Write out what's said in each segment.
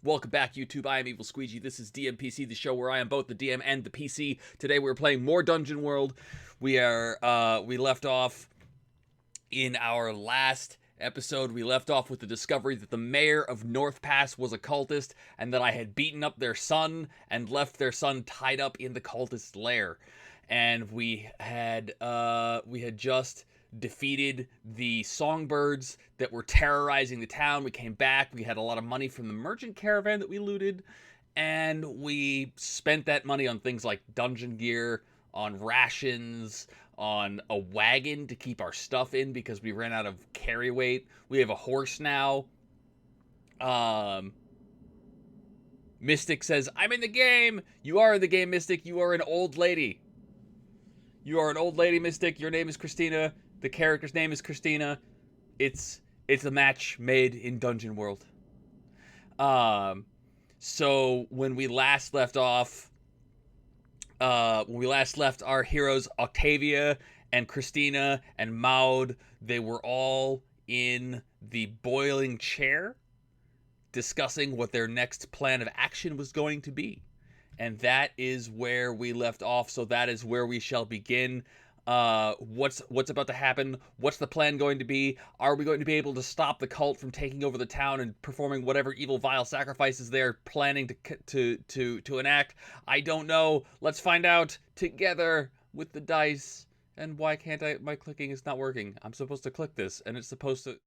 Welcome back, YouTube. I am Evil Squeegee. This is DMPC, the show where I am both the DM and the PC. Today we're playing more Dungeon World. We left off in our last episode. We left off with the discovery that the mayor of North Pass was a cultist, and that I had beaten up their son and left their son tied up in the cultist's lair. And we had just defeated the songbirds that were terrorizing the town. We came back. We had a lot of money from the merchant caravan that we looted, and we spent that money on things like dungeon gear, on rations, on a wagon to keep our stuff in because we ran out of carry weight. We have a horse now. Mystic says, "I'm in the game." You are in the game, Mystic. You are an old lady. You are an old lady, Mystic. Your name is Christina. The character's name is Christina. It's a match made in Dungeon World. So when we last left off, our heroes Octavia and Christina and Maud, they were all in the boiling chair discussing what their next plan of action was going to be. And that is where we left off, so that is where we shall begin. What's about to happen? What's the plan going to be? Are we going to be able to stop the cult from taking over the town and performing whatever evil, vile sacrifices they're planning to enact? I don't know. Let's find out together with the dice. And why can't I? My clicking is not working. I'm supposed to click this, and it's supposed to...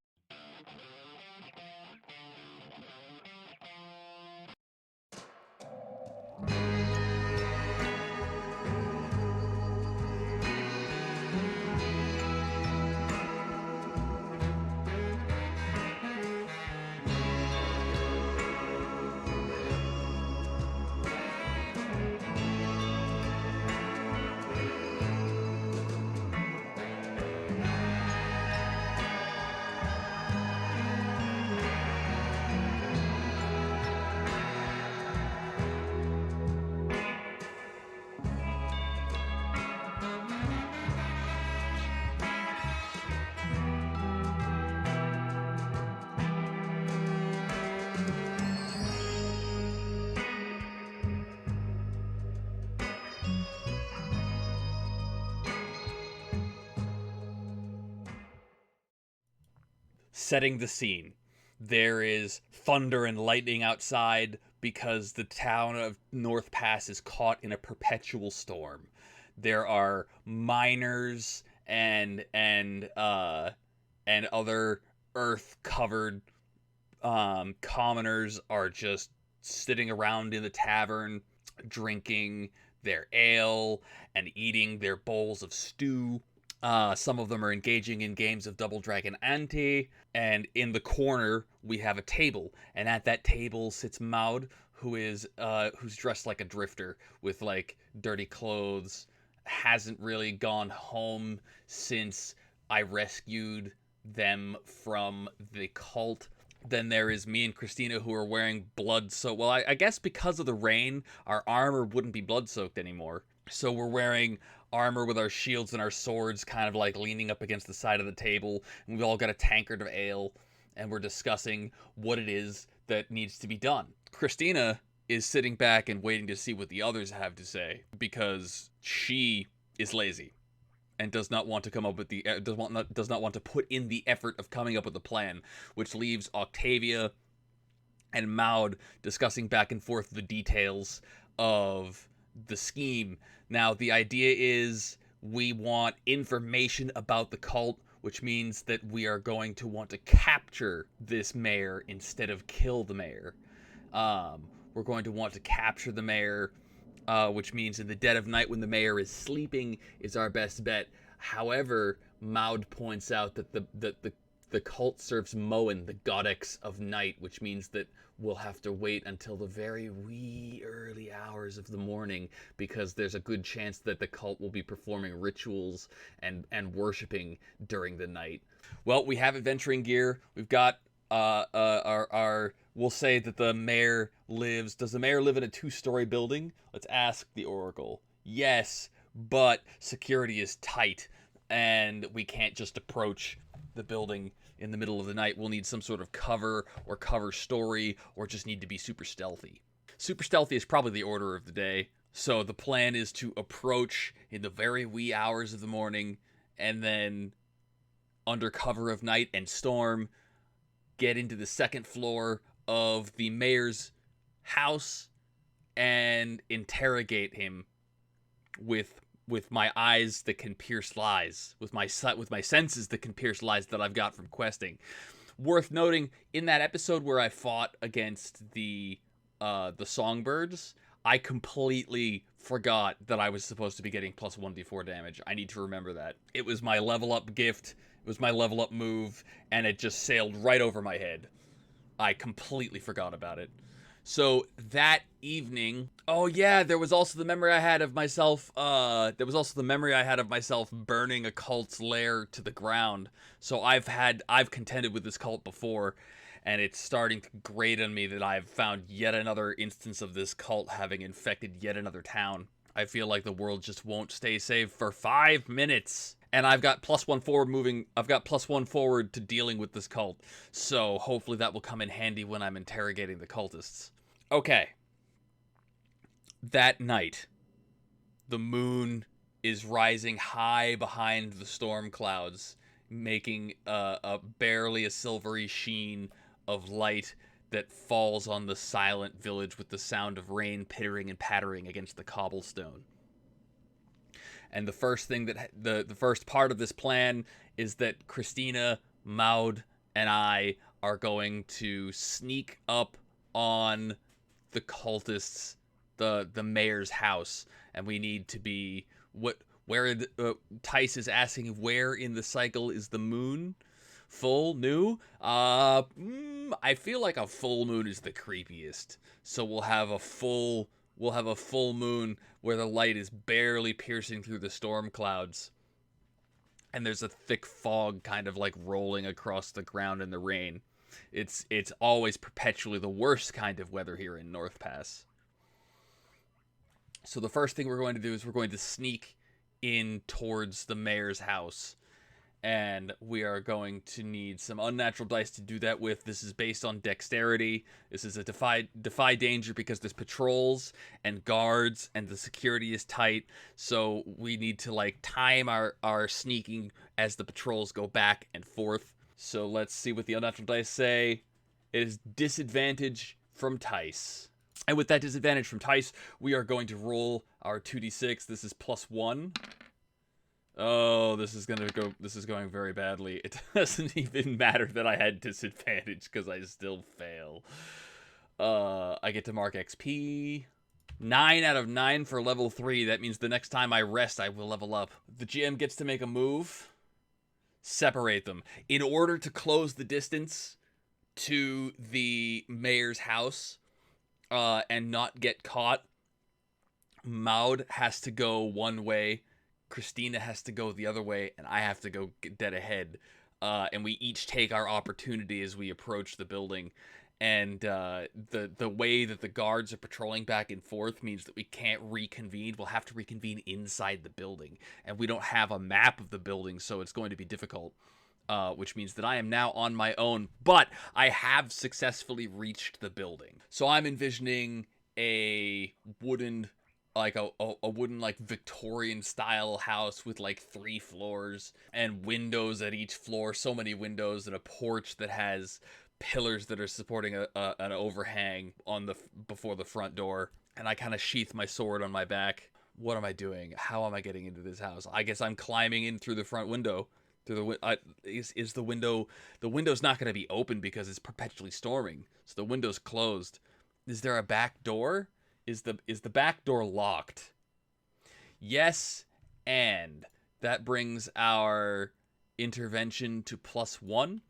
Setting the scene. There is thunder and lightning outside because the town of North Pass is caught in a perpetual storm. There are miners and other earth-covered commoners are just sitting around in the tavern, drinking their ale and eating their bowls of stew. Some of them are engaging in games of Double Dragon Ante, and in the corner we have a table, and at that table sits Maud, who's dressed like a drifter with like dirty clothes, hasn't really gone home since I rescued them from the cult. Then there is me and Christina, who are wearing well, I guess because of the rain, our armor wouldn't be blood-soaked anymore. So we're wearing armor with our shields and our swords kind of like leaning up against the side of the table. And we've all got a tankard of ale, and we're discussing what it is that needs to be done. Christina is sitting back and waiting to see what the others have to say because she is lazy and does not want to come up with does not want to put in the effort of coming up with a plan, which leaves Octavia and Maud discussing back and forth the details of the scheme. Now, the idea is we want information about the cult, which means that we are going to want to capture this mayor instead of kill the mayor. We're going to want to capture the mayor, which means in the dead of night when the mayor is sleeping is our best bet. However, Maud points out that the cult serves Moen, the goddess of night, which means that we'll have to wait until the very wee early hours of the morning, because there's a good chance that the cult will be performing rituals and worshiping during the night. Well, we have adventuring gear. We've got we'll say that the mayor lives. Does the mayor live in a 2-story building? Let's ask the Oracle. Yes, but security is tight, and we can't just approach the building in the middle of the night, we'll need some sort of cover or cover story, or just need to be super stealthy. Super stealthy is probably the order of the day. So the plan is to approach in the very wee hours of the morning, and then under cover of night and storm, get into the second floor of the mayor's house and interrogate him with my eyes that can pierce lies, with my senses that can pierce lies that I've got from questing. Worth noting, in that episode where I fought against the songbirds, I completely forgot that I was supposed to be getting plus 1d4 damage. I need to remember that. It was my level up gift, it was my level up move, and it just sailed right over my head. I completely forgot about it. So that evening, oh yeah, there was also the memory I had of myself, burning a cult's lair to the ground. So I've contended with this cult before, and it's starting to grate on me that I've found yet another instance of this cult having infected yet another town. I feel like the world just won't stay safe for 5 minutes. And I've got plus one forward to dealing with this cult. So hopefully that will come in handy when I'm interrogating the cultists. Okay. That night, the moon is rising high behind the storm clouds, making barely a silvery sheen of light that falls on the silent village with the sound of rain pittering and pattering against the cobblestone. And the first thing that the first part of this plan is that Christina, Maud, and I are going to sneak up on the cultists, the mayor's house, and we need to be Tice is asking where in the cycle is the moon? Full, new? I feel like a full moon is the creepiest. So we'll have a full moon where the light is barely piercing through the storm clouds. And there's a thick fog kind of like rolling across the ground in the rain. It's always perpetually the worst kind of weather here in North Pass. So the first thing we're going to do is we're going to sneak in towards the mayor's house. And we are going to need some unnatural dice to do that with. This is based on dexterity. This is a defy danger because there's patrols and guards and the security is tight. So we need to like time our sneaking as the patrols go back and forth. So let's see what the unnatural dice say. It is disadvantage from Tice. And with that disadvantage from Tice, we are going to roll our 2d6. This is +1. Oh, this is going very badly. It doesn't even matter that I had disadvantage because I still fail. I get to mark XP. 9 out of 9 for level 3. That means the next time I rest, I will level up. The GM gets to make a move. Separate them. In order to close the distance to the mayor's house and not get caught, Maud has to go one way, Christina has to go the other way, and I have to go dead ahead. And we each take our opportunity as we approach the building. And the way that the guards are patrolling back and forth means that we can't reconvene. We'll have to reconvene inside the building. And we don't have a map of the building, so it's going to be difficult. Which means that I am now on my own. But I have successfully reached the building. So I'm envisioning a wooden... like a wooden like Victorian style house with like 3 floors and windows at each floor, so many windows, and a porch that has pillars that are supporting an overhang on before the front door. And I kind of sheath my sword on my back. What am I doing? How am I getting into this house? I guess I'm climbing in through the front window. Through the window? The window's not going to be open because it's perpetually storming, so the window's closed. Is there a back door? Is the back door locked? Yes, and that brings our intervention to +1.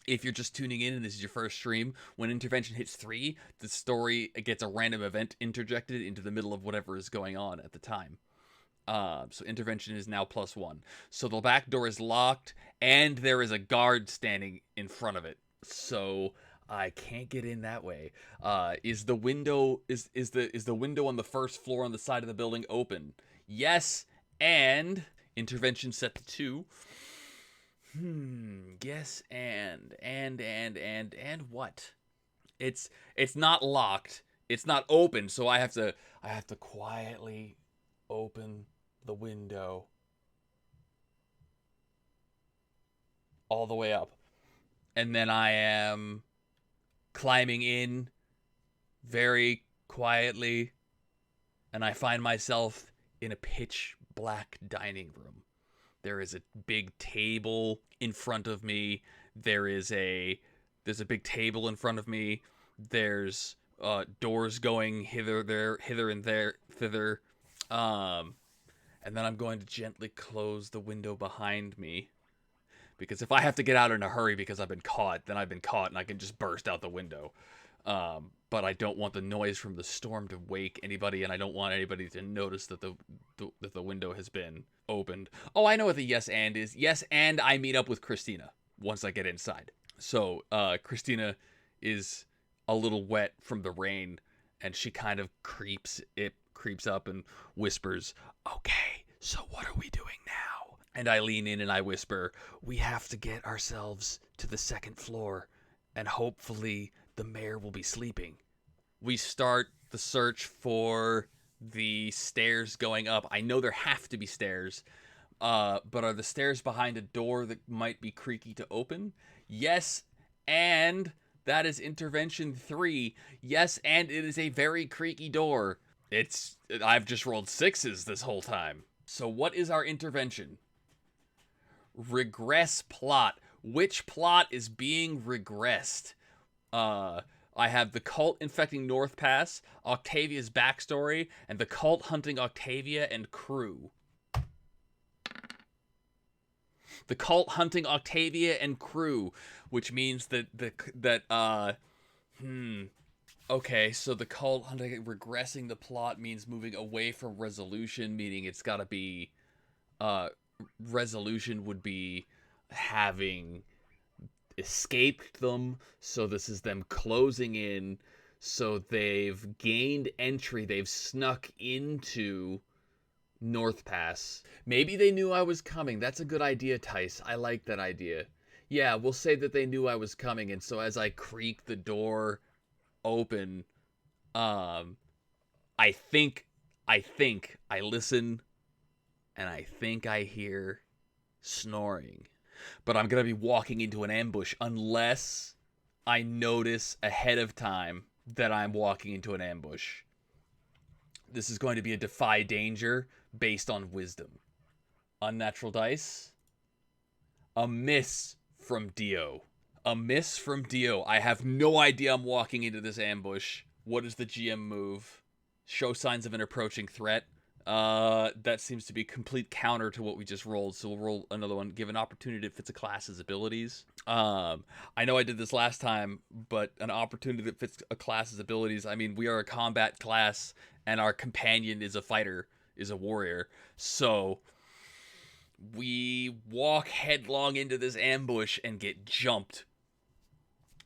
If you're just tuning in and this is your first stream, when intervention hits 3, the story gets a random event interjected into the middle of whatever is going on at the time. So intervention is now +1. So the back door is locked, and there is a guard standing in front of it. So I can't get in that way. Is the window on the first floor on the side of the building open? Yes, and intervention set to 2. Yes, and what? It's not locked. It's not open, so I have to quietly open the window all the way up. And then I am climbing in very quietly, and I find myself in a pitch black dining room. There is a big table in front of me. There's a big table in front of me. There's doors going hither and there, thither. Um, and then I'm going to gently close the window behind me, because if I have to get out in a hurry because I've been caught, then I've been caught and I can just burst out the window. But I don't want the noise from the storm to wake anybody, and I don't want anybody to notice that the window has been opened. Oh, I know what the yes and is. Yes, and I meet up with Christina once I get inside. So Christina is a little wet from the rain, and she kind of creeps up and whispers, "Okay, so what are we doing now?" And I lean in and I whisper, "We have to get ourselves to the second floor, and hopefully the mayor will be sleeping." We start the search for the stairs going up. I know there have to be stairs, but are the stairs behind a door that might be creaky to open? Yes, and that is intervention 3. Yes, and it is a very creaky door. I've just rolled 6s this whole time. So what is our intervention? Regress plot. Which plot is being regressed? I have the cult infecting North Pass, Octavia's backstory, and the cult hunting Octavia and crew. The cult hunting Octavia and crew, which means okay, so the cult hunting regressing the plot means moving away from resolution, meaning it's got to be resolution would be having escaped them, so this is them closing in, so they've gained entry, they've snuck into North Pass. Maybe they knew I was coming. That's a good idea, Tice. I like that idea. Yeah, we'll say that they knew I was coming, and so as I creak the door open, I think I listen, and I think I hear snoring. But I'm going to be walking into an ambush unless I notice ahead of time that I'm walking into an ambush. This is going to be a defy danger based on wisdom. Unnatural dice. A miss from Dio. A miss from Dio. I have no idea I'm walking into this ambush. What is the GM move? Show signs of an approaching threat. That seems to be complete counter to what we just rolled, so we'll roll another one. Give an opportunity that fits a class's abilities. I know I did this last time, but an opportunity that fits a class's abilities. I mean, we are a combat class, and our companion is a fighter, is a warrior. So we walk headlong into this ambush and get jumped.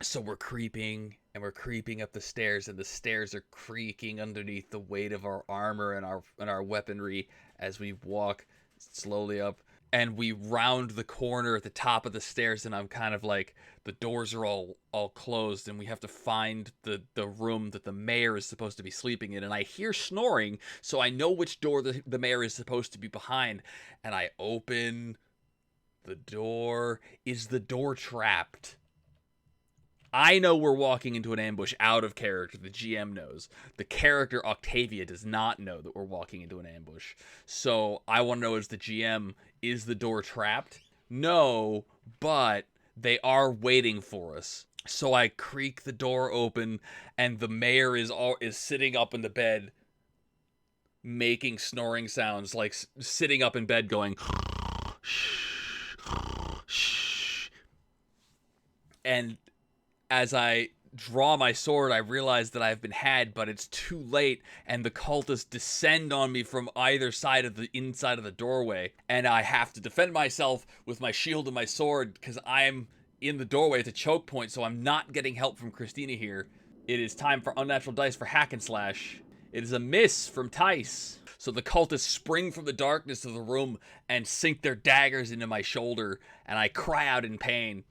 So we're creeping, and we're creeping up the stairs, and the stairs are creaking underneath the weight of our armor and our weaponry as we walk slowly up. And we round the corner at the top of the stairs, and I'm kind of like, the doors are all closed, and we have to find the room that the mayor is supposed to be sleeping in. And I hear snoring, so I know which door the mayor is supposed to be behind. And I open the door. Is the door trapped? I know we're walking into an ambush out of character. The GM knows. The character Octavia does not know that we're walking into an ambush. So I want to know, as the GM, is the door trapped? No, but they are waiting for us. So I creak the door open, and the mayor is sitting up in the bed, making snoring sounds, like sitting up in bed going, and as I draw my sword, I realize that I've been had, but it's too late, and the cultists descend on me from either side of the inside of the doorway, and I have to defend myself with my shield and my sword, because I'm in the doorway at the choke point, so I'm not getting help from Christina here. It is time for unnatural dice for hack and slash. It is a miss from Tice. So the cultists spring from the darkness of the room and sink their daggers into my shoulder, and I cry out in pain.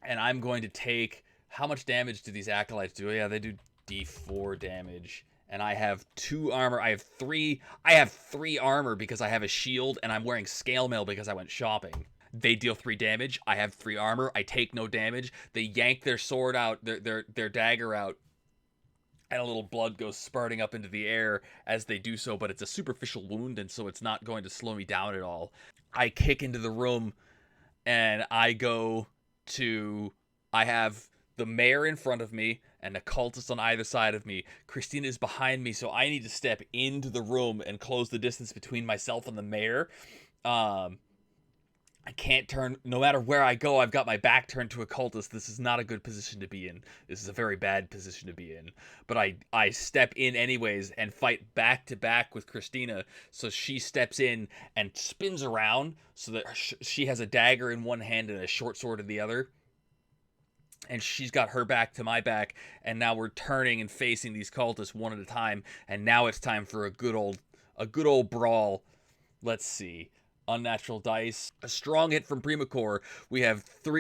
And I'm going to take... How much damage do these acolytes do? Yeah, they do D4 damage. And I have 2 armor. I have 3 armor because I have a shield, and I'm wearing scale mail because I went shopping. They deal 3 damage. I have 3 armor. I take no damage. They yank their sword out, their dagger out, and a little blood goes spurting up into the air as they do so, but it's a superficial wound, and so it's not going to slow me down at all. I kick into the room, and I have the mayor in front of me and the cultist on either side of me. Christina is behind me, so I need to step into the room and close the distance between myself and the mayor. I can't turn, no matter where I go, I've got my back turned to a cultist. This is not a good position to be in. This is a very bad position to be in. But I step in anyways and fight back to back with Christina. So she steps in and spins around so that she has a dagger in one hand and a short sword in the other. And she's got her back to my back. And now we're turning and facing these cultists one at a time. And now it's time for a good old brawl. Let's see. Unnatural dice. A strong hit from Primacore. We have 2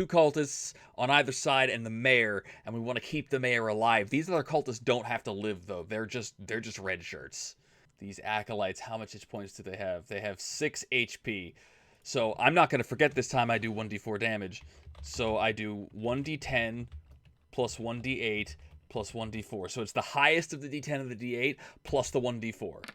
cultists on either side and the mayor, and we want to keep the mayor alive. These other cultists don't have to live though. They're just red shirts. These acolytes, how much hit points do they have? They have 6 HP. So I'm not going to forget this time I do 1d4 damage. So I do 1d10 plus 1d8 plus 1d4. So it's the highest of the d10 and the d8 plus the 1d4.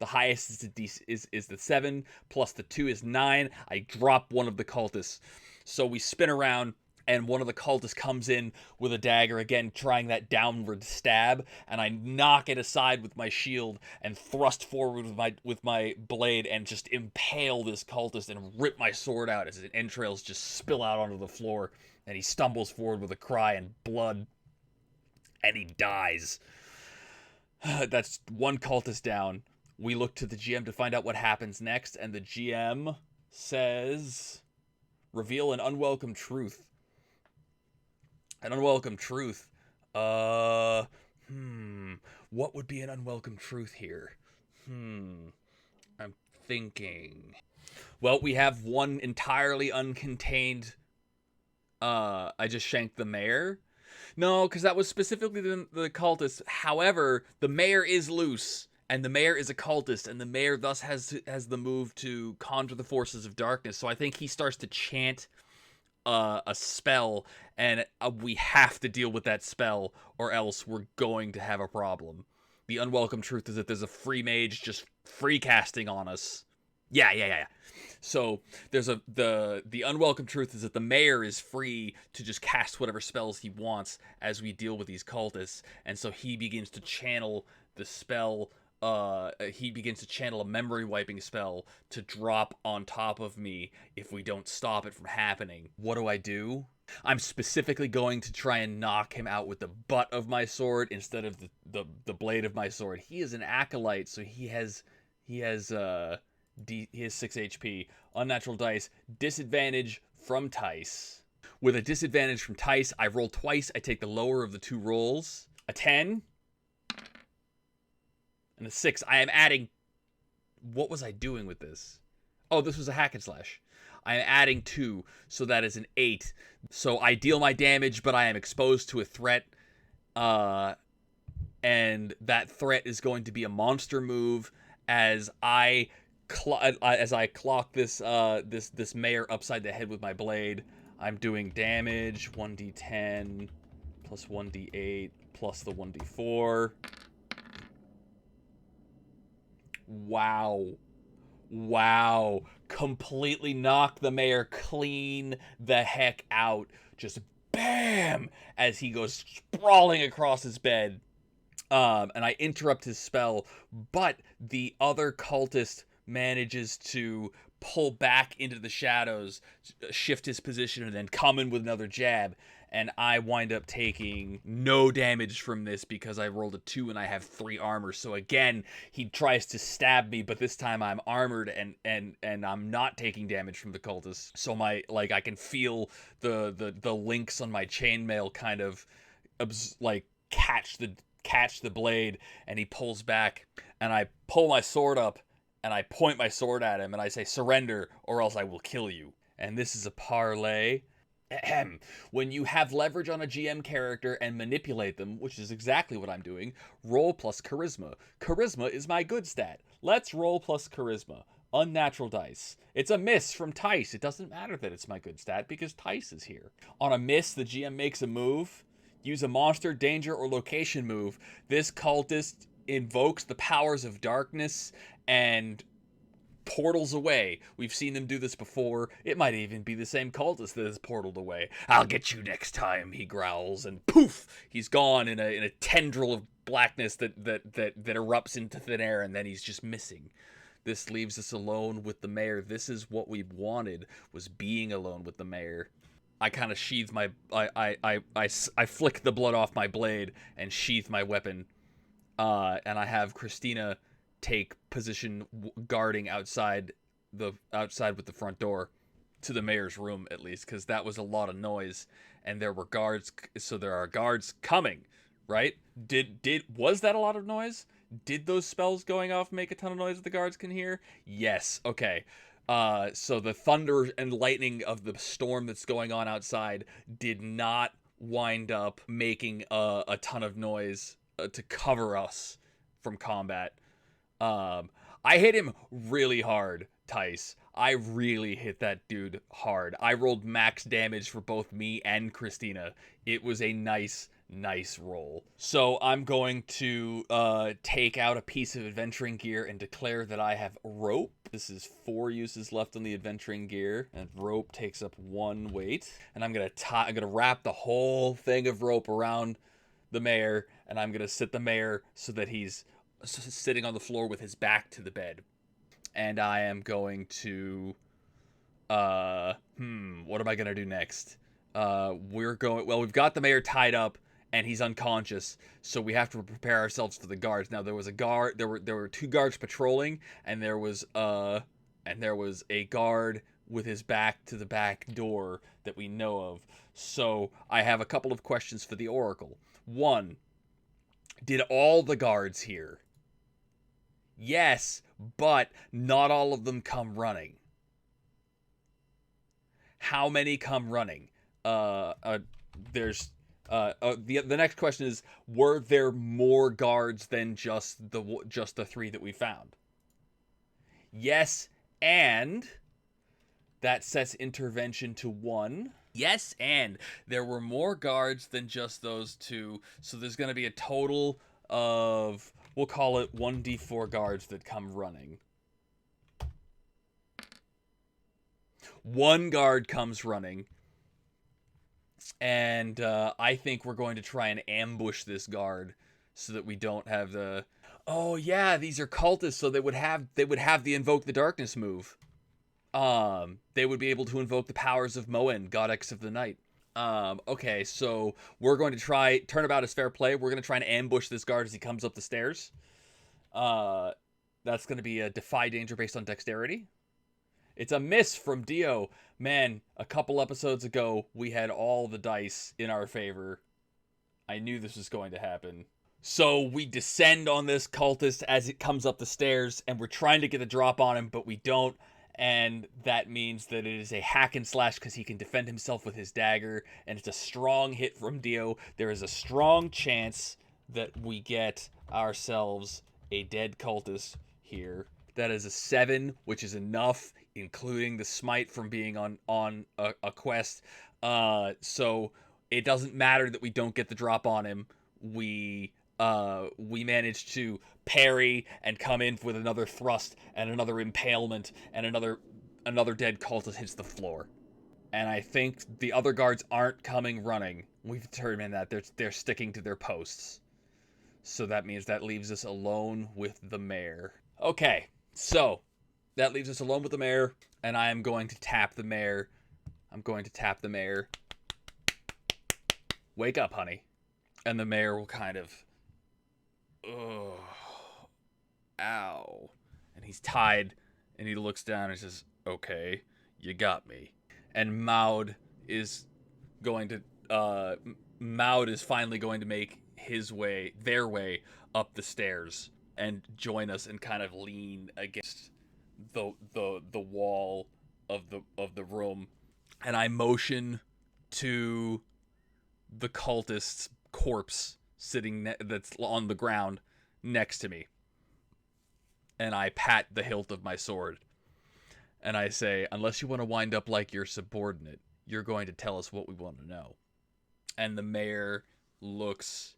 The highest is the 7, plus the 2 is 9. I drop one of the cultists. So we spin around, and one of the cultists comes in with a dagger, again, trying that downward stab, and I knock it aside with my shield and thrust forward with my blade and just impale this cultist and rip my sword out as his entrails just spill out onto the floor, and he stumbles forward with a cry and blood, and he dies. That's one cultist down. We look to the GM to find out what happens next, and the GM says, reveal an unwelcome truth. An unwelcome truth. What would be an unwelcome truth here? I'm thinking. Well, we have one entirely uncontained, I just shanked the mayor. No, because that was specifically the cultist. However, the mayor is loose. And the mayor is a cultist, and the mayor thus has the move to conjure the forces of darkness. So I think he starts to chant a spell, and we have to deal with that spell, or else we're going to have a problem. The unwelcome truth is that there's a free mage just free casting on us. Yeah. So there's the unwelcome truth is that the mayor is free to just cast whatever spells he wants as we deal with these cultists, and so he begins to channel the spell. He begins to channel a memory wiping spell to drop on top of me if we don't stop it from happening. What do? I'm specifically going to try and knock him out with the butt of my sword instead of the blade of my sword. He is an acolyte, so he has 6 HP. Unnatural dice. Disadvantage from Tice. With a disadvantage from Tice, I roll twice. I take the lower of the 2 rolls. A 10. And a 6. I am adding... What was I doing with this? Oh, this was a hack and slash. I am adding 2, so that is an 8. So I deal my damage, but I am exposed to a threat. And that threat is going to be a monster move as I clock this this mayor upside the head with my blade. I'm doing damage, 1d10 plus 1d8 plus the 1d4. Wow. Completely knocked the mayor clean the heck out. Just bam! As he goes sprawling across his bed. And I interrupt his spell, but the other cultist manages to pull back into the shadows, shift his position, and then come in with another jab. And I wind up taking no damage from this because I rolled a 2 and I have 3 armor. So again, he tries to stab me, but this time I'm armored and I'm not taking damage from the cultist. So I can feel the links on my chainmail kind of catch catch the blade, and he pulls back, and I pull my sword up, and I point my sword at him, and I say, surrender, or else I will kill you. And this is a parlay. Ahem. When you have leverage on a GM character and manipulate them, which is exactly what I'm doing, roll plus charisma. Charisma is my good stat. Let's roll plus charisma. Unnatural dice. It's a miss from Tice. It doesn't matter that it's my good stat because Tice is here. On a miss, the GM makes a move. Use a monster, danger, or location move. This cultist invokes the powers of darkness and portals away. We've seen them do this before. It might even be the same cultist that is portaled away. I'll get you next time, he growls, and poof, he's gone in a tendril of blackness that erupts into thin air, and then he's just missing. This leaves us alone with the mayor. This is what we wanted, was being alone with the mayor. I kind of sheathe my... I flick the blood off my blade and sheath my weapon. And I have Christina take position guarding outside with the front door to the mayor's room, at least, because that was a lot of noise, and there were guards, so there are guards coming, right? Was that a lot of noise? Did those spells going off make a ton of noise that the guards can hear? Yes. Okay. So the thunder and lightning of the storm that's going on outside did not wind up making a ton of noise to cover us from combat. I hit him really hard, Tice. I really hit that dude hard. I rolled max damage for both me and Christina. It was a nice roll. So I'm going to take out a piece of adventuring gear and declare that I have rope. This is 4 uses left on the adventuring gear, and rope takes up 1 weight. And I'm gonna wrap the whole thing of rope around the mayor, and I'm gonna sit the mayor so that he's sitting on the floor with his back to the bed. And I am going to what am I gonna do next? We've got the mayor tied up and he's unconscious, so we have to prepare ourselves for the guards. Now there was a guard, there were 2 guards patrolling, and there was a guard with his back to the back door that we know of. So I have a couple of questions for the Oracle. 1, did all the guards hear? Yes, but not all of them come running. How many come running? The next question is, were there more guards than just the 3 that we found? Yes, and that sets intervention to 1. Yes, and there were more guards than just those 2, so there's going to be a total of, we'll call it 1d4 guards that come running. 1 guard comes running, and I think we're going to try and ambush this guard so that we don't have the... Oh yeah, these are cultists, so they would have the Invoke the Darkness move. They would be able to invoke the powers of Moen, Goddess of the Night. Okay, so we're going to try... Turnabout is fair play. We're going to try and ambush this guard as he comes up the stairs. That's going to be a Defy Danger based on Dexterity. It's a miss from Dio. Man, a couple episodes ago, we had all the dice in our favor. I knew this was going to happen. So we descend on this cultist as it comes up the stairs, and we're trying to get a drop on him, but we don't. And that means that it is a hack and slash because he can defend himself with his dagger, and it's a strong hit from Dio. There is a strong chance that we get ourselves a dead cultist here. That is a 7, which is enough, including the smite from being on a quest. So it doesn't matter that we don't get the drop on him. We managed to parry and come in with another thrust and another impalement, and another dead cultist hits the floor. And I think the other guards aren't coming running. We've determined that they're sticking to their posts. So that means that leaves us alone with the mayor. Okay, so that leaves us alone with the mayor, and I am going to tap the mayor. I'm going to tap the mayor. Wake up, honey. And the mayor will kind of... Ugh. Ow. And he's tied, and he looks down and says, okay, you got me. And Maud is finally going to make their way up the stairs and join us and kind of lean against the wall of the room, and I motion to the cultist's corpse that's on the ground next to me, and I pat the hilt of my sword, and I say, unless you want to wind up like your subordinate, you're going to tell us what we want to know. And the mayor looks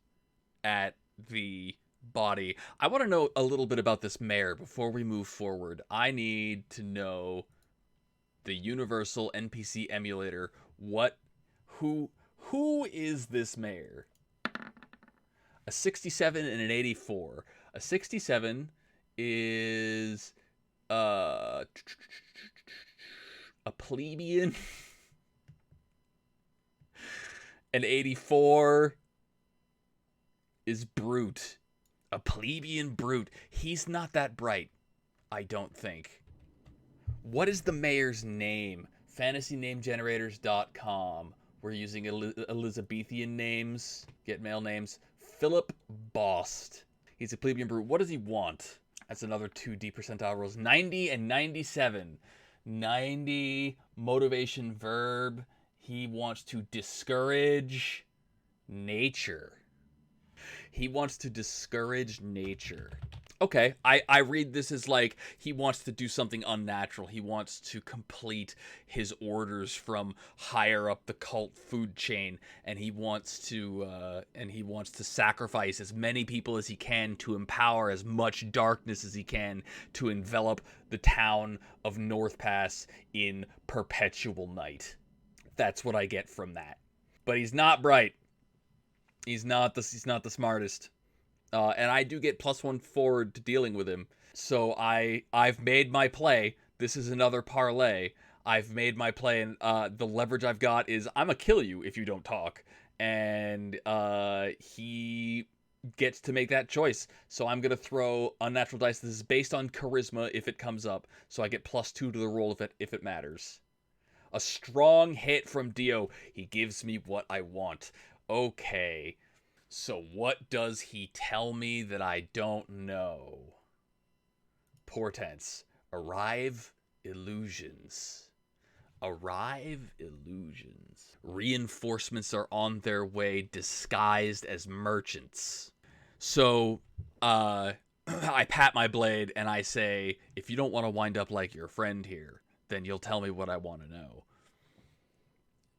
at the body. I want to know a little bit about this mayor before we move forward. I need to know the universal NPC emulator. Who is this mayor? A 67 and an 84. A 67 is a plebeian. An 84 is brute. A plebeian brute. He's not that bright, I don't think. What is the mayor's name? FantasyNameGenerators.com. We're using Elizabethan names. Get male names. Philip Bost. He's a plebeian brute. What does he want? That's another 2D percentile rolls. 90 and 97. 90 motivation verb. He wants to discourage nature. He wants to discourage nature. Okay, I read this as like he wants to do something unnatural. He wants to complete his orders from higher up the cult food chain, and he wants to sacrifice as many people as he can to empower as much darkness as he can to envelop the town of North Pass in perpetual night. That's what I get from that. But he's not bright. He's not the smartest. And I do get +1 forward to dealing with him. So I've made my play. This is another parlay. I've made my play, and the leverage I've got is I'm going to kill you if you don't talk. And he gets to make that choice. So I'm going to throw unnatural dice. This is based on charisma if it comes up. So I get +2 to the roll if it matters. A strong hit from Dio. He gives me what I want. Okay. So what does he tell me that I don't know? Portents. Arrive illusions. Arrive illusions. Reinforcements are on their way disguised as merchants. So, I pat my blade and I say, if you don't want to wind up like your friend here, then you'll tell me what I want to know.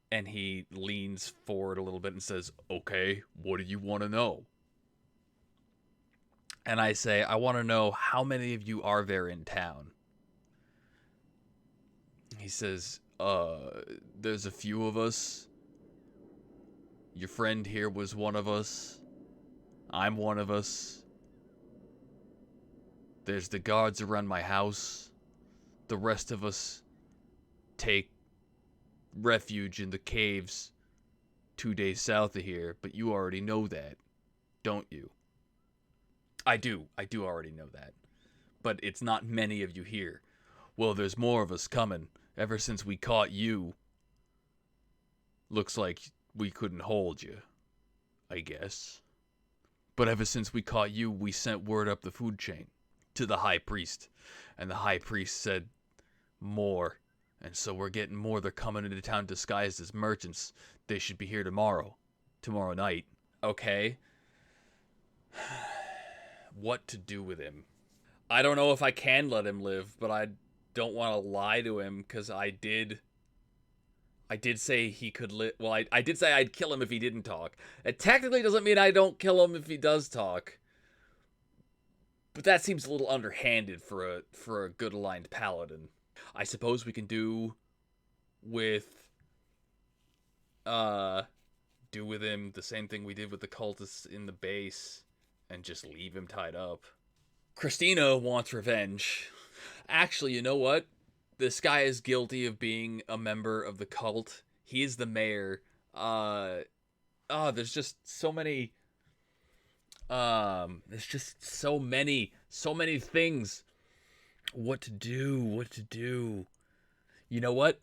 And he leans forward a little bit and says, okay, what do you want to know? And I say, I want to know how many of you are there in town? He says, there's a few of us. Your friend here was one of us. I'm one of us. There's the guards around my house. The rest of us take refuge in the caves 2 days south of here, but you already know that, don't you? I do already know that, but it's not many of you here. Well, there's more of us coming. Ever since we caught you, looks like we couldn't hold you, I guess. But ever since we caught you, we sent word up the food chain to the high priest, and the high priest said more. And so we're getting more. They're coming into town disguised as merchants. They should be here tomorrow night. Okay. What to do with him? I don't know if I can let him live, but I don't want to lie to him because I did say he could live. Well, I did say I'd kill him if he didn't talk. It technically doesn't mean I don't kill him if he does talk. But that seems a little underhanded for a good aligned paladin. I suppose we can do with him the same thing we did with the cultists in the base and just leave him tied up. Christina wants revenge. Actually, you know what? This guy is guilty of being a member of the cult. He is the mayor. There's just so many things. What to do? You know what?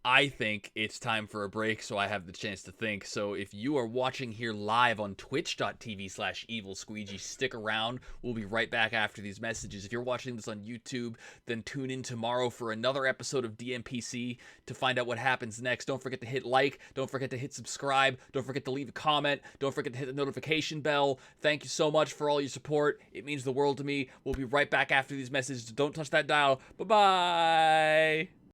I think it's time for a break, so I have the chance to think. So if you are watching here live on twitch.tv/evil squeegee, stick around. We'll be right back after these messages. If you're watching this on YouTube, then tune in tomorrow for another episode of DMPC to find out what happens next. Don't forget to hit like. Don't forget to hit subscribe. Don't forget to leave a comment. Don't forget to hit the notification bell. Thank you so much for all your support. It means the world to me. We'll be right back after these messages. Don't touch that dial. Bye-bye.